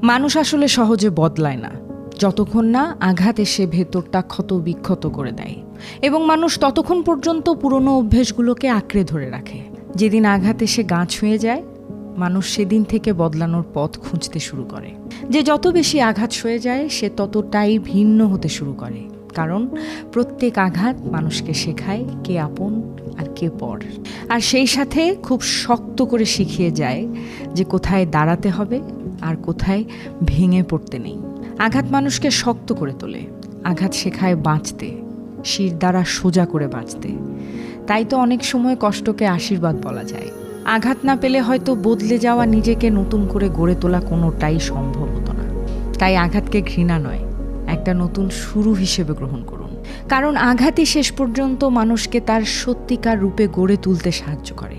মানুষ আসলে সহজে বদলায় না, যতক্ষণ না আঘাত এসে ভেতরটা ক্ষত বিক্ষত করে দেয়। এবং মানুষ ততক্ষণ পর্যন্ত পুরনো অভ্যেসগুলোকে আঁকড়ে ধরে রাখে। যেদিন আঘাত এসে গাছ হয়ে যায়, মানুষ সেদিন থেকে বদলানোর পথ খুঁজতে শুরু করে। যে যত বেশি আঘাত সয়ে যায়, সে ততটাই ভিন্ন হতে শুরু করে। কারণ প্রত্যেক আঘাত মানুষকে শেখায় কে আপন আর কে পর। আর সেই সাথে খুব শক্ত করে শিখিয়ে যায় যে কোথায় দাঁড়াতে হবে আর কোথায় ভেঙে পড়তে নেই। আঘাত মানুষকে শক্ত করে তোলে, আঘাত শেখায় বাঁচতে, শির দ্বারা সোজা করে বাঁচতে। তাই তো অনেক সময় কষ্টকে আশীর্বাদ বলা যায়। আঘাত না পেলে হয়তো বদলে যাওয়া নিজেকে নতুন করে গড়ে তোলা কোনোটাই সম্ভব হতো না। তাই আঘাতকে ঘৃণা নয়, একটা নতুন শুরু হিসেবে গ্রহণ করুন। কারণ আঘাতই শেষ পর্যন্ত মানুষকে তার সত্যিকার রূপে গড়ে তুলতে সাহায্য করে।